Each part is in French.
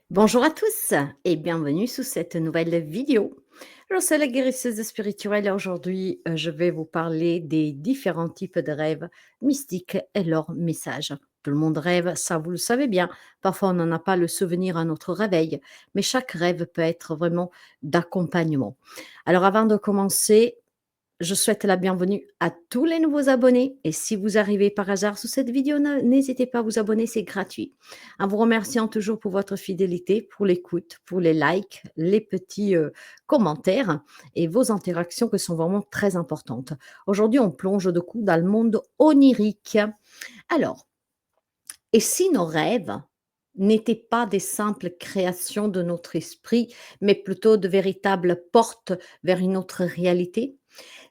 Bonjour à tous et bienvenue sous cette nouvelle vidéo. Je suis la guérisseuse spirituelle et aujourd'hui, je vais vous parler des différents types de rêves mystiques et leurs messages. Tout le monde rêve, ça vous le savez bien. Parfois, on n'en a pas le souvenir à notre réveil, mais chaque rêve peut être vraiment d'accompagnement. Alors, avant de commencer, je souhaite la bienvenue à tous les nouveaux abonnés et si vous arrivez par hasard sous cette vidéo, n'hésitez pas à vous abonner, c'est gratuit. En vous remerciant toujours pour votre fidélité, pour l'écoute, pour les likes, les petits commentaires et vos interactions qui sont vraiment très importantes. Aujourd'hui, on plonge de coup dans le monde onirique. Alors, et si nos rêves n'étaient pas des simples créations de notre esprit, mais plutôt de véritables portes vers une autre réalité?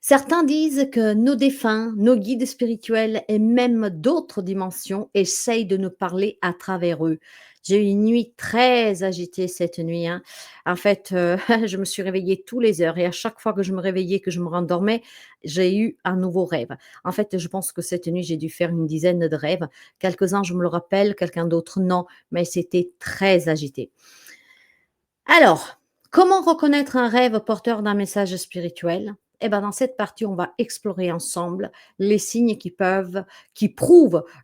Certains disent que nos défunts, nos guides spirituels et même d'autres dimensions essayent de nous parler à travers eux. J'ai eu une nuit très agitée cette nuit, hein. En fait, je me suis réveillée tous les heures et à chaque fois que je me réveillais, que je me rendormais, j'ai eu un nouveau rêve. En fait, je pense que cette nuit, j'ai dû faire une dizaine de rêves. Quelques-uns, je me le rappelle, quelqu'un d'autre, non, mais c'était très agité. Alors, comment reconnaître un rêve porteur d'un message spirituel? Eh ben, dans cette partie, on va explorer ensemble les signes qui prouvent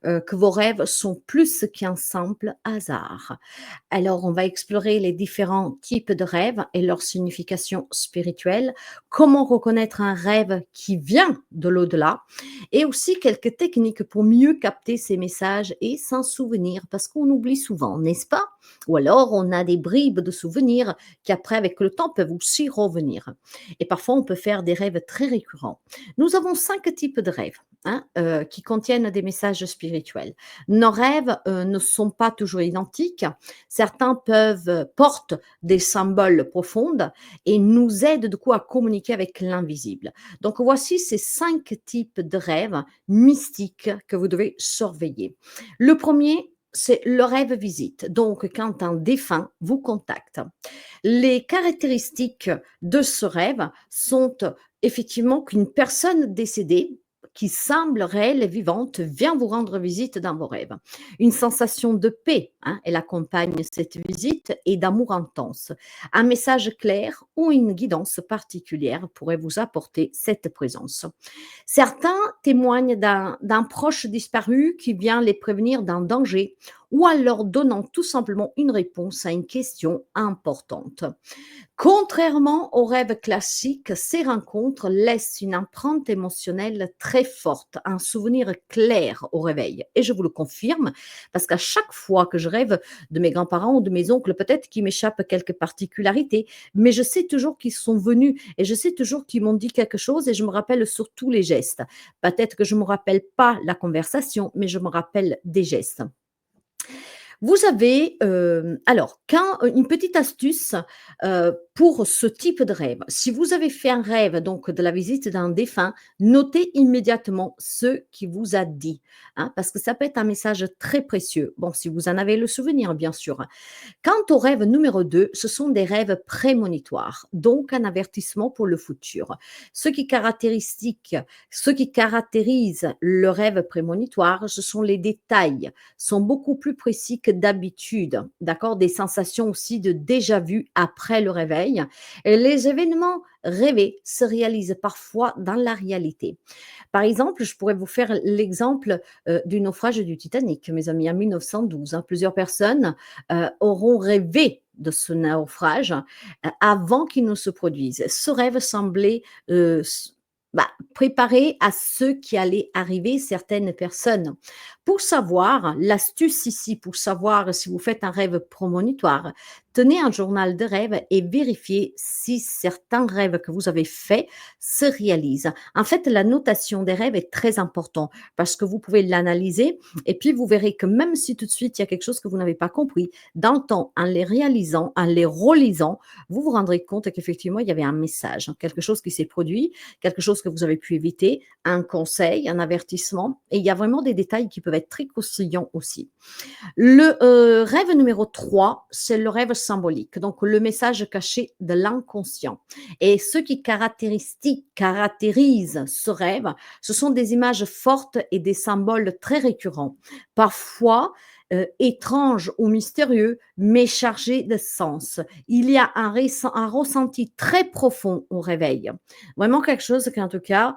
que vos rêves sont plus qu'un simple hasard. Alors, on va explorer les différents types de rêves et leur signification spirituelle, comment reconnaître un rêve qui vient de l'au-delà, et aussi quelques techniques pour mieux capter ces messages et s'en souvenir, parce qu'on oublie souvent, n'est-ce pas? Ou alors, on a des bribes de souvenirs qui, après, avec le temps, peuvent aussi revenir. Et parfois, on peut faire des rêves très récurrents. Nous avons 5 types de rêves, hein, qui contiennent des messages spirituels. Nos rêves ne sont pas toujours identiques. Certains portent des symboles profonds et nous aident du coup à communiquer avec l'invisible. Donc voici ces 5 types de rêves mystiques que vous devez surveiller. Le premier, c'est le rêve visite. Donc, quand un défunt vous contacte. Les caractéristiques de ce rêve sont effectivement qu'une personne décédée qui semble réelle et vivante vient vous rendre visite dans vos rêves. Une sensation de paix, hein, elle accompagne cette visite et d'amour intense. Un message clair ou une guidance particulière pourrait vous apporter cette présence. Certains témoignent d'un proche disparu qui vient les prévenir d'un danger ou en leur donnant tout simplement une réponse à une question importante. Contrairement aux rêves classiques, ces rencontres laissent une empreinte émotionnelle très forte, un souvenir clair au réveil. Et je vous le confirme, parce qu'à chaque fois que je rêve de mes grands-parents ou de mes oncles, peut-être qu'il m'échappe quelques particularités, mais je sais toujours qu'ils sont venus et je sais toujours qu'ils m'ont dit quelque chose et je me rappelle surtout les gestes. Peut-être que je ne me rappelle pas la conversation, mais je me rappelle des gestes. Vous avez, alors quand une petite astuce, pour ce type de rêve. Si vous avez fait un rêve donc de la visite d'un défunt, notez immédiatement ce qu'il vous a dit, hein, parce que ça peut être un message très précieux. Bon, si vous en avez le souvenir, bien sûr. Quant au rêve numéro 2, ce sont des rêves prémonitoires, donc un avertissement pour le futur. Ce qui caractéristique ce qui caractérise le rêve prémonitoire, ce sont les détails, sont beaucoup plus précis que d'habitude, d'accord? Des sensations aussi de déjà vu après le réveil. Et les événements rêvés se réalisent parfois dans la réalité. Par exemple, je pourrais vous faire l'exemple du naufrage du Titanic, mes amis, en 1912, hein. Plusieurs personnes auront rêvé de ce naufrage avant qu'il ne se produise. Ce rêve semblait préparer à ce qui allait arriver certaines personnes. Pour savoir, l'astuce ici, pour savoir si vous faites un rêve prémonitoire, tenez un journal de rêve et vérifiez si certains rêves que vous avez faits se réalisent. En fait, la notation des rêves est très importante parce que vous pouvez l'analyser et puis vous verrez que même si tout de suite il y a quelque chose que vous n'avez pas compris, dans le temps, en les réalisant, en les relisant, vous vous rendrez compte qu'effectivement, il y avait un message, hein, quelque chose qui s'est produit, quelque chose que vous avez pu éviter, un conseil, un avertissement. Et il y a vraiment des détails qui peuvent être très croustillants aussi. Le rêve numéro 3, c'est le rêve symbolique, donc le message caché de l'inconscient. Et ce qui caractérise ce rêve, ce sont des images fortes et des symboles très récurrents. Parfois, étrange ou mystérieux, mais chargé de sens. Il y a un ressenti très profond au réveil. Vraiment quelque chose qui, en tout cas,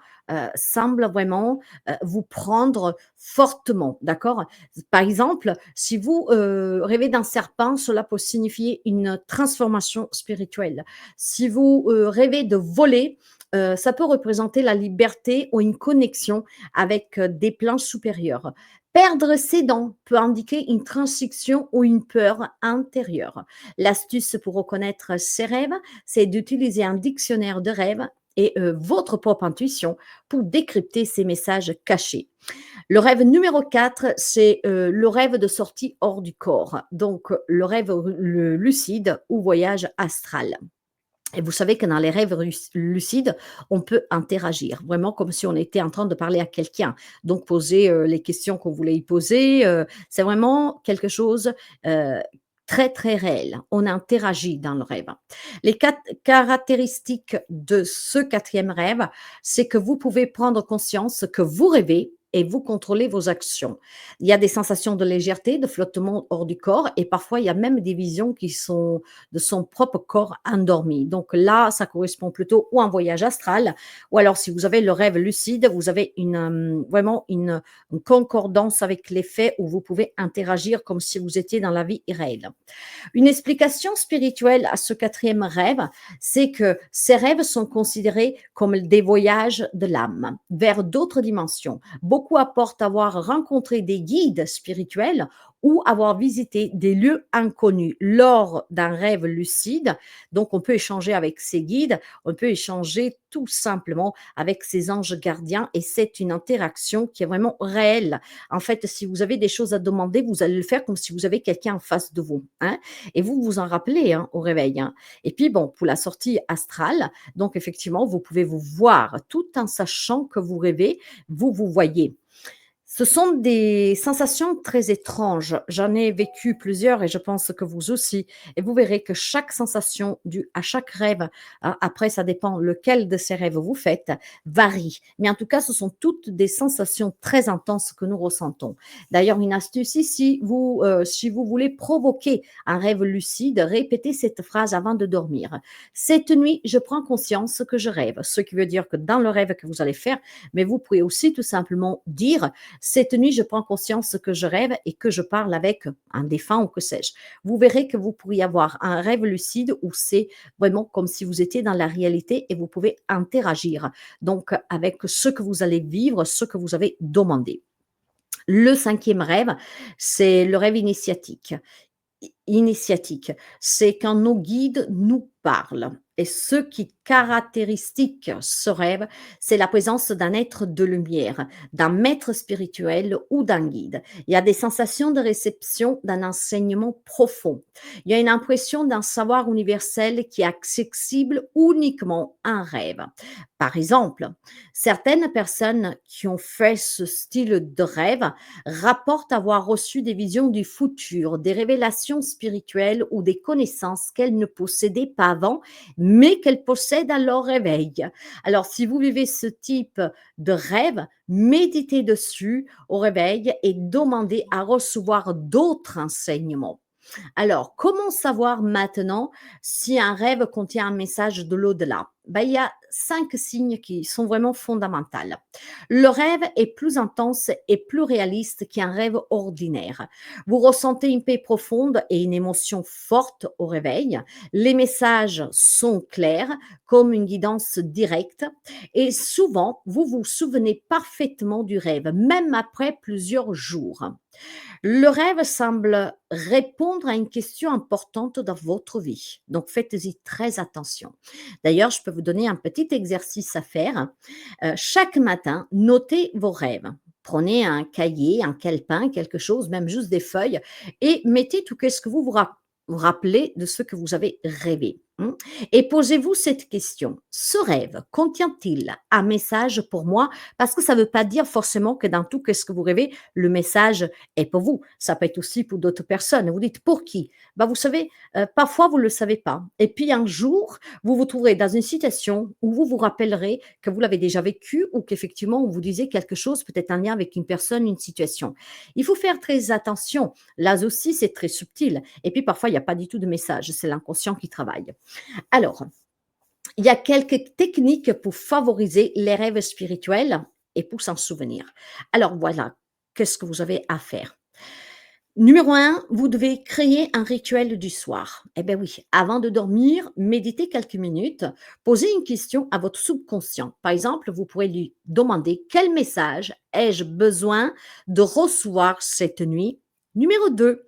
semble vraiment, vous prendre fortement, d'accord? Par exemple, si vous, rêvez d'un serpent, cela peut signifier une transformation spirituelle. Si vous, rêvez de voler, ça peut représenter la liberté ou une connexion avec, des plans supérieurs. Perdre ses dents peut indiquer une transition ou une peur intérieure. L'astuce pour reconnaître ses rêves, c'est d'utiliser un dictionnaire de rêves et votre propre intuition pour décrypter ces messages cachés. Le rêve numéro 4, c'est, le rêve de sortie hors du corps, donc le rêve le lucide ou voyage astral. Et vous savez que dans les rêves lucides, on peut interagir, vraiment comme si on était en train de parler à quelqu'un. Donc poser, les questions qu'on voulait y poser, c'est vraiment quelque chose, heu, très, très réel. On interagit dans le rêve. Les caractéristiques de ce quatrième rêve, c'est que vous pouvez prendre conscience que vous rêvez et vous contrôlez vos actions. Il y a des sensations de légèreté, de flottement hors du corps et parfois il y a même des visions qui sont de son propre corps endormi. Donc là, ça correspond plutôt ou un voyage astral ou alors si vous avez le rêve lucide, vous avez vraiment une concordance avec les faits où vous pouvez interagir comme si vous étiez dans la vie réelle. Une explication spirituelle à ce quatrième rêve, c'est que ces rêves sont considérés comme des voyages de l'âme vers d'autres dimensions. Beaucoup apportent avoir rencontré des guides spirituels ou avoir visité des lieux inconnus lors d'un rêve lucide. Donc, on peut échanger avec ces guides, on peut échanger tout simplement avec ces anges gardiens et c'est une interaction qui est vraiment réelle. En fait, si vous avez des choses à demander, vous allez le faire comme si vous avez quelqu'un en face de vous, hein, et vous vous en rappelez, hein, au réveil, hein. Et puis bon, pour la sortie astrale, donc effectivement, vous pouvez vous voir tout en sachant que vous rêvez, vous vous voyez. Ce sont des sensations très étranges. J'en ai vécu plusieurs et je pense que vous aussi. Et vous verrez que chaque sensation due à chaque rêve, après ça dépend lequel de ces rêves vous faites, varie. Mais en tout cas, ce sont toutes des sensations très intenses que nous ressentons. D'ailleurs, une astuce ici, si vous voulez provoquer un rêve lucide, répétez cette phrase avant de dormir. Cette nuit, je prends conscience que je rêve. Ce qui veut dire que dans le rêve que vous allez faire, mais vous pouvez aussi tout simplement dire cette nuit, je prends conscience que je rêve et que je parle avec un défunt ou que sais-je. Vous verrez que vous pourriez avoir un rêve lucide où c'est vraiment comme si vous étiez dans la réalité et vous pouvez interagir donc avec ce que vous allez vivre, ce que vous avez demandé. Le cinquième rêve, c'est le rêve initiatique. C'est quand nos guides nous parlent. Et ce qui caractéristique ce rêve, c'est la présence d'un être de lumière, d'un maître spirituel ou d'un guide. Il y a des sensations de réception d'un enseignement profond. Il y a une impression d'un savoir universel qui est accessible uniquement à un rêve. Par exemple, certaines personnes qui ont fait ce style de rêve rapportent avoir reçu des visions du futur, des révélations spirituelles ou des connaissances qu'elles ne possédaient pas avant, mais qu'elles possèdent à leur réveil. Alors, si vous vivez ce type de rêve, méditez dessus au réveil et demandez à recevoir d'autres enseignements. Alors, comment savoir maintenant si un rêve contient un message de l'au-delà? Ben, il y a 5 signes qui sont vraiment fondamentaux. Le rêve est plus intense et plus réaliste qu'un rêve ordinaire. Vous ressentez une paix profonde et une émotion forte au réveil. Les messages sont clairs, comme une guidance directe. Et souvent, vous vous souvenez parfaitement du rêve, même après plusieurs jours. Le rêve semble répondre à une question importante dans votre vie. Donc, faites-y très attention. D'ailleurs, je peux vous donner un petit exercice à faire. Chaque matin, notez vos rêves. Prenez un cahier, un calepin, quelque chose, même juste des feuilles, et mettez tout ce que vous vous rappelez de ce que vous avez rêvé. Mmh. Et posez-vous cette question: «Ce rêve contient-il un message pour moi?» Parce que ça ne veut pas dire forcément que dans tout qu'est-ce que vous rêvez, le message est pour vous. Ça peut être aussi pour d'autres personnes. Vous dites: «Pour qui?» Bah, vous savez, parfois vous ne le savez pas et puis un jour, vous vous trouverez dans une situation où vous vous rappellerez que vous l'avez déjà vécu ou qu'effectivement on vous disait quelque chose, peut-être un lien avec une personne, une situation. Il faut faire très attention. Là aussi, c'est très subtil et puis parfois il y a pas du tout de message, c'est l'inconscient qui travaille. Alors, il y a quelques techniques pour favoriser les rêves spirituels et pour s'en souvenir. Alors voilà, qu'est-ce que vous avez à faire? Numéro un, vous devez créer un rituel du soir. Eh bien oui, avant de dormir, méditez quelques minutes, posez une question à votre subconscient. Par exemple, vous pourrez lui demander: quel message ai-je besoin de recevoir cette nuit? Numéro 2,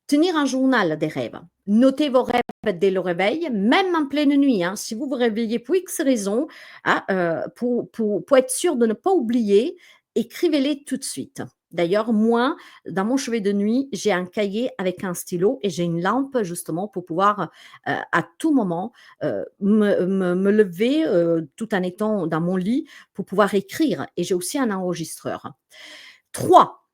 tenir un journal des rêves. Notez vos rêves dès le réveil, même en pleine nuit, hein. Si vous vous réveillez pour X raison, ah, pour être sûr de ne pas oublier, écrivez-les tout de suite. D'ailleurs, moi, dans mon chevet de nuit, j'ai un cahier avec un stylo et j'ai une lampe justement pour pouvoir, à tout moment, me lever, tout en étant dans mon lit pour pouvoir écrire et j'ai aussi un enregistreur. 3.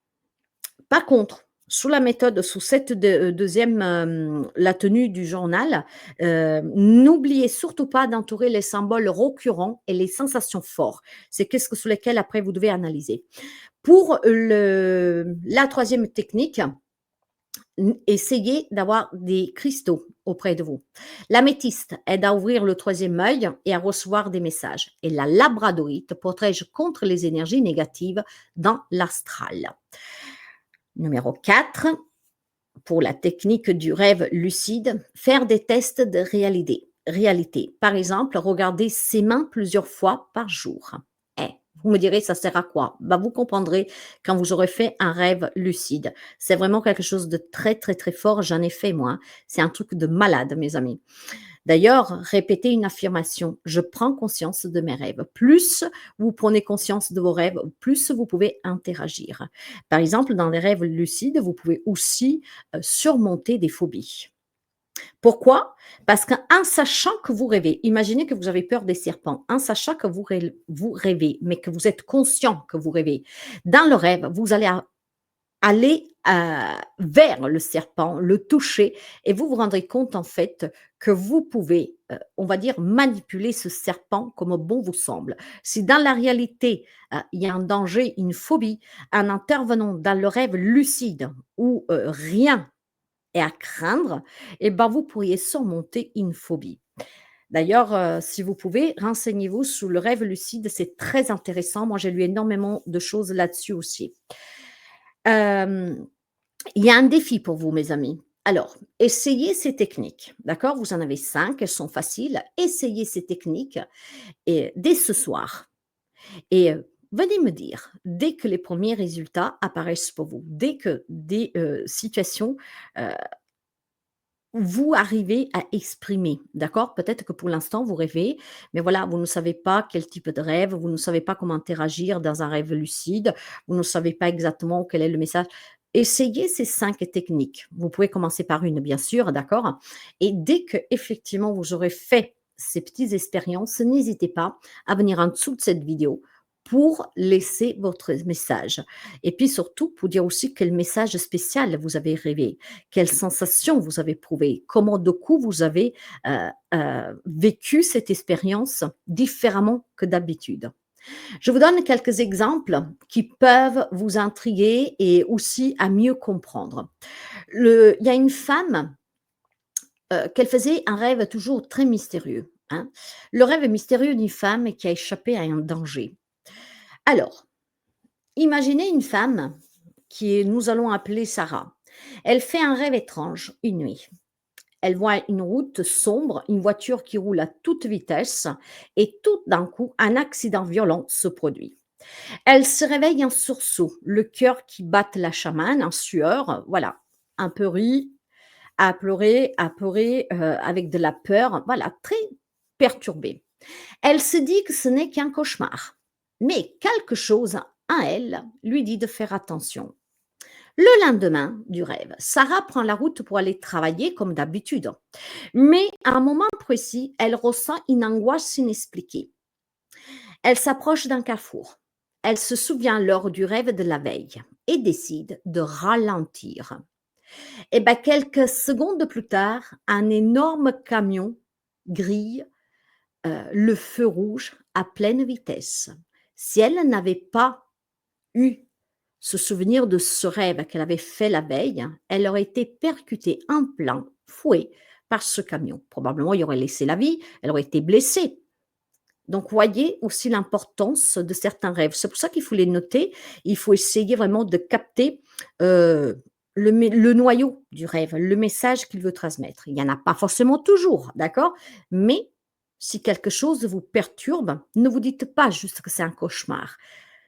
Par contre, sous la méthode, sous cette 2e, la tenue du journal, n'oubliez surtout pas d'entourer les symboles récurrents et les sensations forts. C'est qu'est-ce que sous lesquels après vous devez analyser. Pour la 3e technique, essayez d'avoir des cristaux auprès de vous. L'améthyste aide à ouvrir le 3e œil et à recevoir des messages et la labradorite protège contre les énergies négatives dans l'astral. Numéro 4, pour la technique du rêve lucide, faire des tests de réalité. Par exemple, regarder ses mains plusieurs fois par jour. Eh, vous me direz, ça sert à quoi? Bah, vous comprendrez quand vous aurez fait un rêve lucide. C'est vraiment quelque chose de très, très, très fort. J'en ai fait, moi, hein. C'est un truc de malade, mes amis. D'ailleurs, répétez une affirmation: «Je prends conscience de mes rêves». Plus vous prenez conscience de vos rêves, plus vous pouvez interagir. Par exemple, dans les rêves lucides, vous pouvez aussi, surmonter des phobies. Pourquoi? Parce qu'en sachant que vous rêvez, imaginez que vous avez peur des serpents, en sachant que vous rêvez, mais que vous êtes conscient que vous rêvez. Dans le rêve, vous allez aller, vers le serpent, le toucher et vous vous rendrez compte en fait que vous pouvez, on va dire manipuler ce serpent comme bon vous semble. Si dans la réalité, il y a un danger, une phobie, en intervenant dans le rêve lucide où, rien est à craindre et ben, vous pourriez surmonter une phobie. D'ailleurs, si vous pouvez, renseignez-vous sur le rêve lucide, c'est très intéressant. Moi, j'ai lu énormément de choses là-dessus aussi. Hem Il y a un défi pour vous, mes amis. Alors, essayez ces techniques, d'accord? Vous en avez 5, elles sont faciles. Essayez ces techniques et dès ce soir et venez me dire, dès que les premiers résultats apparaissent pour vous, dès que des, situations, heu, vous arrivez à exprimer, d'accord? Peut-être que pour l'instant vous rêvez, mais voilà, vous ne savez pas quel type de rêve, vous ne savez pas comment interagir dans un rêve lucide, vous ne savez pas exactement quel est le message. Essayez ces 5 techniques. Vous pouvez commencer par une, bien sûr, d'accord? Et dès que effectivement vous aurez fait ces petites expériences, n'hésitez pas à venir en dessous de cette vidéo pour laisser votre message. Et puis surtout, pour dire aussi quel message spécial vous avez rêvé, quelles sensations vous avez prouvées, comment de coup vous avez vécu cette expérience différemment que d'habitude. Je vous donne quelques exemples qui peuvent vous intriguer et aussi à mieux comprendre. Il y a une femme, qu'elle faisait un rêve toujours très mystérieux, hein. Le rêve mystérieux d'une femme qui a échappé à un danger. Alors, imaginez une femme nous allons appeler Sarah. Elle fait un rêve étrange une nuit. Elle voit une route sombre, une voiture qui roule à toute vitesse et tout d'un coup, un accident violent se produit. Elle se réveille en sursaut, le cœur qui bat la chamane, en sueur, voilà, un peu ri, à pleurer, avec de la peur, voilà, très perturbée. Elle se dit que ce n'est qu'un cauchemar, mais quelque chose en elle lui dit de faire attention. Le lendemain du rêve, Sarah prend la route pour aller travailler comme d'habitude. Mais à un moment précis, elle ressent une angoisse inexpliquée. Elle s'approche d'un carrefour. Elle se souvient lors du rêve de la veille et décide de ralentir. Et bien, quelques secondes plus tard, un énorme camion grille le feu rouge à pleine vitesse. Si elle n'avait pas eu ce souvenir de ce rêve qu'elle avait fait la veille, elle aurait été percutée en plein fouet par ce camion. Probablement, il aurait laissé la vie, elle aurait été blessée. Donc, voyez aussi l'importance de certains rêves. C'est pour ça qu'il faut les noter. Il faut essayer vraiment de capter le noyau du rêve, le message qu'il veut transmettre. Il n'y en a pas forcément toujours, d'accord. Mais si quelque chose vous perturbe, ne vous dites pas juste que c'est un cauchemar.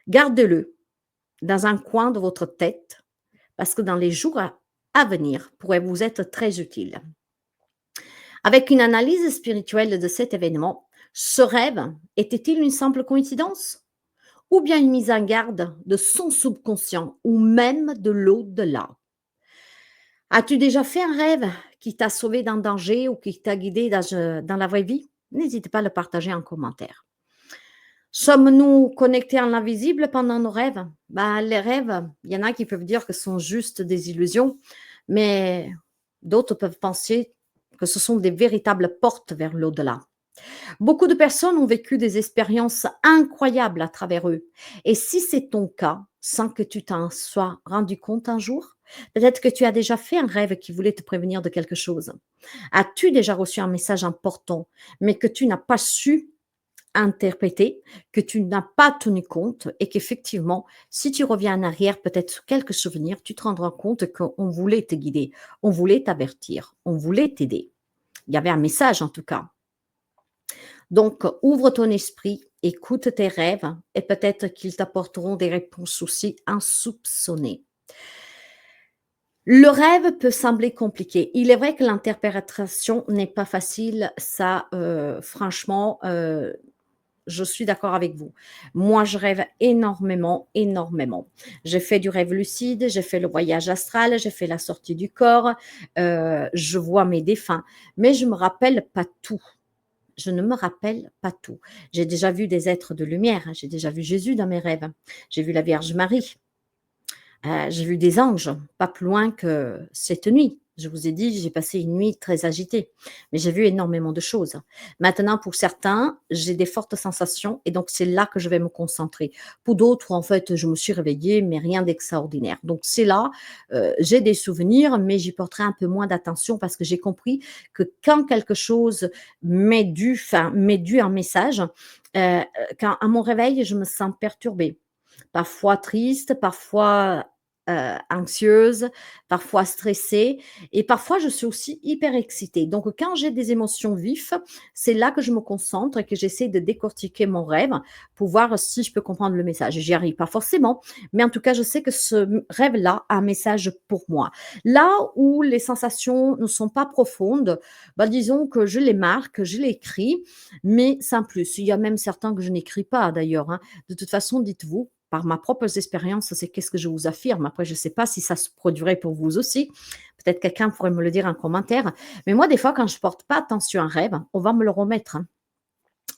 Gardez-le dans un coin de votre tête parce que dans les jours à venir pourrait vous être très utile. Avec une analyse spirituelle de cet événement, ce rêve était-il une simple coïncidence ou bien une mise en garde de son subconscient ou même de l'au-delà? As-tu déjà fait un rêve qui t'a sauvé d'un danger ou qui t'a guidé dans la vraie vie? N'hésite pas à le partager en commentaire. Sommes-nous connectés à l'invisible pendant nos rêves? Ben, les rêves, il y en a qui peuvent dire que ce sont juste des illusions, mais d'autres peuvent penser que ce sont des véritables portes vers l'au-delà. Beaucoup de personnes ont vécu des expériences incroyables à travers eux. Et si c'est ton cas, sans que tu t'en sois rendu compte un jour, peut-être que tu as déjà fait un rêve qui voulait te prévenir de quelque chose. As-tu déjà reçu un message important, mais que tu n'as pas su interpréter, que tu n'as pas tenu compte et qu'effectivement, si tu reviens en arrière, peut-être sur quelques souvenirs, tu te rendras compte qu'on voulait te guider, on voulait t'avertir, on voulait t'aider. Il y avait un message en tout cas. Donc, ouvre ton esprit, écoute tes rêves et peut-être qu'ils t'apporteront des réponses aussi insoupçonnées. Le rêve peut sembler compliqué. Il est vrai que l'interprétation n'est pas facile, ça, franchement, je suis d'accord avec vous. Moi, je rêve énormément, énormément. J'ai fait du rêve lucide, j'ai fait le voyage astral, j'ai fait la sortie du corps, je vois mes défunts, mais je me rappelle pas tout. Je ne me rappelle pas tout. J'ai déjà vu des êtres de lumière, hein, j'ai déjà vu Jésus dans mes rêves, j'ai vu la Vierge Marie, j'ai vu des anges, pas plus loin que cette nuit. Je vous ai dit, j'ai passé une nuit très agitée, mais j'ai vu énormément de choses. Maintenant, pour certains, j'ai des fortes sensations et donc c'est là que je vais me concentrer. Pour d'autres, en fait, je me suis réveillée, mais rien d'extraordinaire. Donc c'est là, j'ai des souvenirs, mais j'y porterai un peu moins d'attention parce que j'ai compris que quand quelque chose m'est dû un message, quand à mon réveil, je me sens perturbée, parfois triste, parfois, anxieuse, parfois stressée et parfois je suis aussi hyper excitée. Donc quand j'ai des émotions vives, c'est là que je me concentre et que j'essaie de décortiquer mon rêve pour voir si je peux comprendre le message. J'y arrive pas forcément, mais en tout cas, je sais que ce rêve-là a un message pour moi. Là où les sensations ne sont pas profondes, bah, disons que je les marque, je les écris, mais sans plus. Il y a même certains que je n'écris pas d'ailleurs, hein. De toute façon, dites-vous, par ma propre expérience, c'est qu'est-ce que je vous affirme. Après, je ne sais pas si ça se produirait pour vous aussi. Peut-être quelqu'un pourrait me le dire en commentaire. Mais moi, des fois, quand je ne porte pas attention à un rêve, on va me le remettre, hein.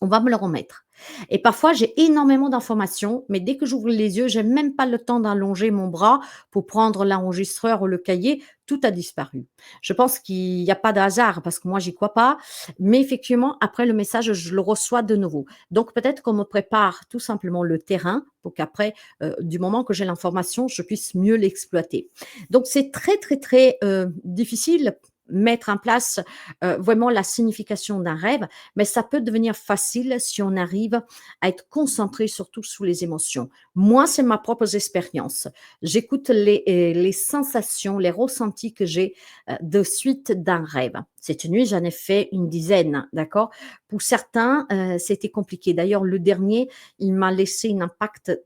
On va me le remettre. Et parfois, j'ai énormément d'informations, mais dès que j'ouvre les yeux, j'ai même pas le temps d'allonger mon bras pour prendre l'enregistreur ou le cahier, tout a disparu. Je pense qu'il n'y a pas de hasard parce que moi, j'y crois pas, mais effectivement, après le message, je le reçois de nouveau. Donc peut-être qu'on me prépare tout simplement le terrain pour qu'après, du moment que j'ai l'information, je puisse mieux l'exploiter. Donc c'est très, très, très, difficile mettre en place, vraiment la signification d'un rêve, mais ça peut devenir facile si on arrive à être concentré surtout sous les émotions. Moi, c'est ma propre expérience. J'écoute les sensations, les ressentis que j'ai de suite d'un rêve. Cette nuit, j'en ai fait une dizaine, d'accord. Pour certains, c'était compliqué. D'ailleurs, le dernier, il m'a laissé un impact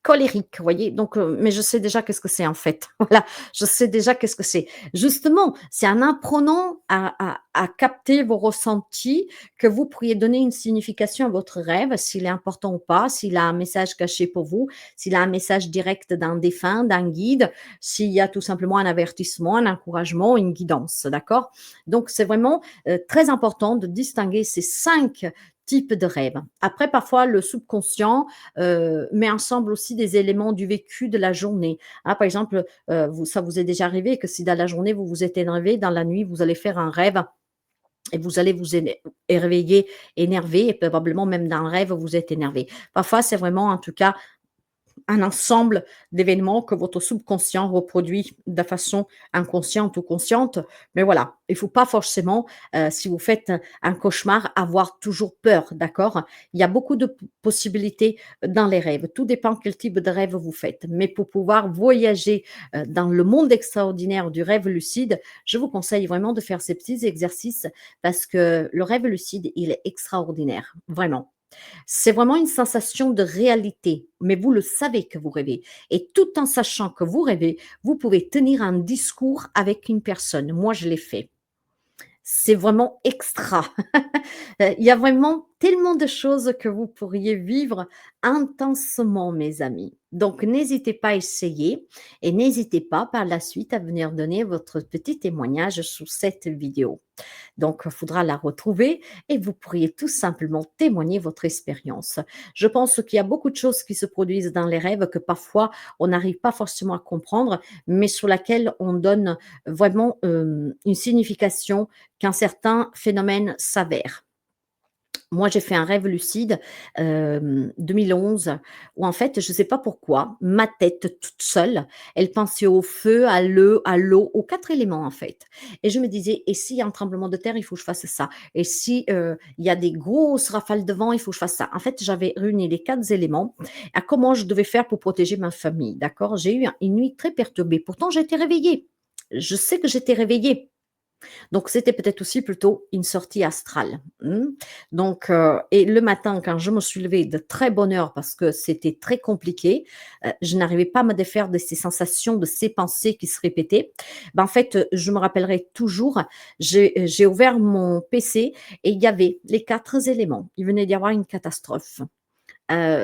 colérique, vous voyez? Donc mais je sais déjà qu'est-ce que c'est en fait. Voilà, je sais déjà qu'est-ce que c'est. Justement, c'est en apprenant à capter vos ressentis que vous pourriez donner une signification à votre rêve, s'il est important ou pas, s'il a un message caché pour vous, s'il a un message direct d'un défunt, d'un guide, s'il y a tout simplement un avertissement, un encouragement, une guidance, d'accord? Donc c'est vraiment, très important de distinguer ces 5 types de rêves. Après parfois le subconscient, met ensemble aussi des éléments du vécu de la journée. Ah, par exemple, ça vous est déjà arrivé que si dans la journée vous vous êtes énervé, dans la nuit vous allez faire un rêve et vous allez vous réveiller énervé et probablement même dans le rêve vous êtes énervé. Parfois c'est vraiment en tout cas un ensemble d'événements que votre subconscient reproduit de façon inconsciente ou consciente. Mais voilà, il faut pas forcément, si vous faites un cauchemar, avoir toujours peur, d'accord? Il y a beaucoup de possibilités dans les rêves. Tout dépend quel type de rêve vous faites. Mais pour pouvoir voyager, dans le monde extraordinaire du rêve lucide, je vous conseille vraiment de faire ces petits exercices parce que le rêve lucide, il est extraordinaire, vraiment. C'est vraiment une sensation de réalité, mais vous le savez que vous rêvez et tout en sachant que vous rêvez, vous pouvez tenir un discours avec une personne. Moi, je l'ai fait. C'est vraiment extra. Il y a vraiment tellement de choses que vous pourriez vivre intensement, mes amis. Donc n'hésitez pas à essayer et n'hésitez pas par la suite à venir donner votre petit témoignage sous cette vidéo. Donc, il faudra la retrouver et vous pourriez tout simplement témoigner votre expérience. Je pense qu'il y a beaucoup de choses qui se produisent dans les rêves que parfois on n'arrive pas forcément à comprendre, mais sur laquelle on donne vraiment une signification qu'un certain phénomène s'avère. Moi, j'ai fait un rêve lucide, 2011 où en fait, je ne sais pas pourquoi, ma tête toute seule, elle pensait au feu, à l'eau, aux 4 éléments en fait et je me disais: «Et s'il y a un tremblement de terre, il faut que je fasse ça et si, il y a des grosses rafales de vent, il faut que je fasse ça». En fait, j'avais réuni les 4 éléments à comment je devais faire pour protéger ma famille, d'accord? J'ai eu une nuit très perturbée. Pourtant, j'étais réveillée. Je sais que j'étais réveillée. Donc c'était peut-être aussi plutôt une sortie astrale, mmh. Donc et le matin quand je me suis levée de très bonne heure parce que c'était très compliqué, je n'arrivais pas à me défaire de ces sensations, de ces pensées qui se répétaient. Ben, en fait, je me rappellerai toujours, j'ai ouvert mon PC et il y avait les 4 éléments. Il venait d'y avoir une catastrophe.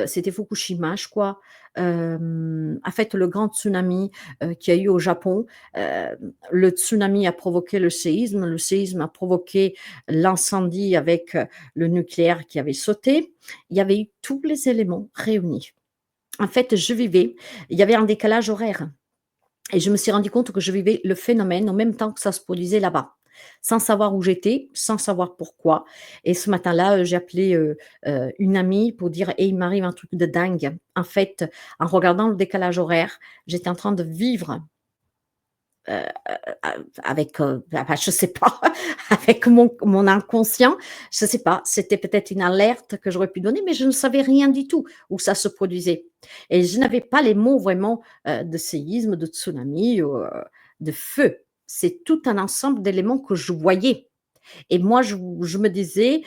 C'était Fukushima, je crois. En fait, le grand tsunami, qu'il y a eu au Japon, le tsunami a provoqué le séisme a provoqué l'incendie avec, le nucléaire qui avait sauté. Il y avait eu tous les éléments réunis. En fait, je vivais il y avait un décalage horaire. Et je me suis rendu compte que je vivais le phénomène en même temps que ça se produisait là-bas, sans savoir où j'étais, sans savoir pourquoi et ce matin-là, j'ai appelé, une amie pour dire: «Hey, il m'arrive un truc de dingue». En fait, en regardant le décalage horaire, j'étais en train de vivre, avec, bah, je sais pas, avec mon inconscient, je sais pas, c'était peut-être une alerte que j'aurais pu donner, mais je ne savais rien du tout où ça se produisait et je n'avais pas les mots vraiment, de séisme, de tsunami ou, de feu. C'est tout un ensemble d'éléments que je voyais. Et moi, je me disais,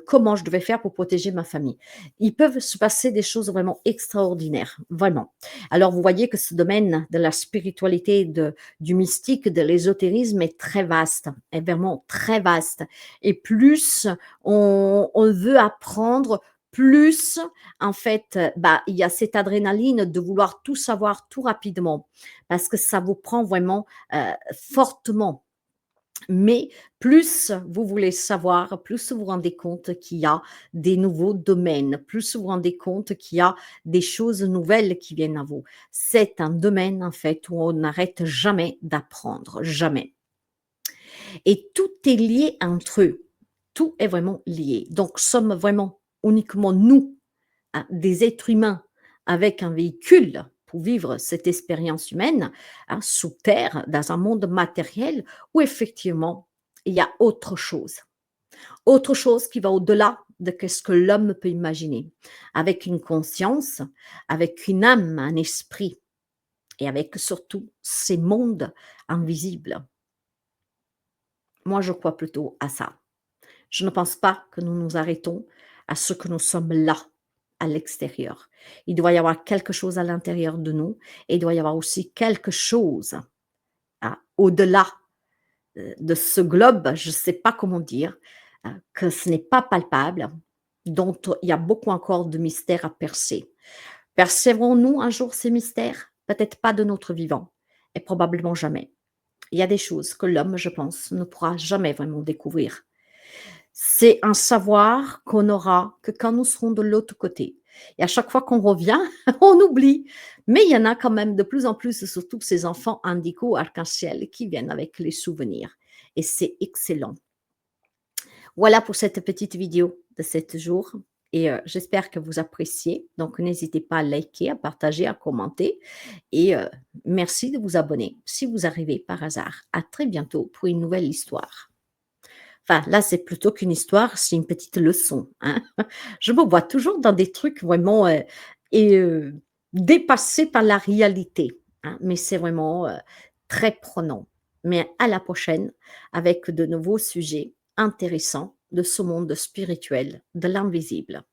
comment je devais faire pour protéger ma famille. Il peuvent se passer des choses vraiment extraordinaires, vraiment. Alors vous voyez que ce domaine de la spiritualité, du mystique, de l'ésotérisme est très vaste, est vraiment très vaste et plus on veut apprendre, plus en fait, bah, il y a cette adrénaline de vouloir tout savoir tout rapidement parce que ça vous prend vraiment, fortement. Mais plus vous voulez savoir, plus vous vous rendez compte qu'il y a des nouveaux domaines, plus vous vous rendez compte qu'il y a des choses nouvelles qui viennent à vous. C'est un domaine en fait où on n'arrête jamais d'apprendre, jamais. Et tout est lié entre eux. Tout est vraiment lié. Donc sommes vraiment uniquement nous, hein, des êtres humains avec un véhicule pour vivre cette expérience humaine, hein, sous terre, dans un monde matériel où effectivement il y a autre chose. Autre chose qui va au-delà de ce que l'homme peut imaginer, avec une conscience, avec une âme, un esprit et avec surtout ces mondes invisibles. Moi, je crois plutôt à ça. Je ne pense pas que nous nous arrêtons à ce que nous sommes là. à l'extérieur. Il doit y avoir quelque chose à l'intérieur de nous et il doit y avoir aussi quelque chose, au-delà, de ce globe, je ne sais pas comment dire, que ce n'est pas palpable, dont il y a beaucoup encore de mystères à percer. Percevrons-nous un jour ces mystères? Peut-être pas de notre vivant et probablement jamais. Il y a des choses que l'homme, je pense, ne pourra jamais vraiment découvrir. C'est un savoir qu'on aura que quand nous serons de l'autre côté. Et à chaque fois qu'on revient, on oublie. Mais il y en a quand même de plus en plus, surtout ces enfants indigo arc-en-ciel qui viennent avec les souvenirs. Et c'est excellent. Voilà pour cette petite vidéo de 7 jours et j'espère que vous appréciez. Donc n'hésitez pas à liker, à partager, à commenter et merci de vous abonner si vous arrivez par hasard. À très bientôt pour une nouvelle histoire. Enfin, là, c'est plutôt qu'une histoire, c'est une petite leçon, hein. Je me vois toujours dans des trucs vraiment, et dépassés par la réalité, hein, mais c'est vraiment, très prenant. Mais à la prochaine avec de nouveaux sujets intéressants de ce monde spirituel, de l'invisible.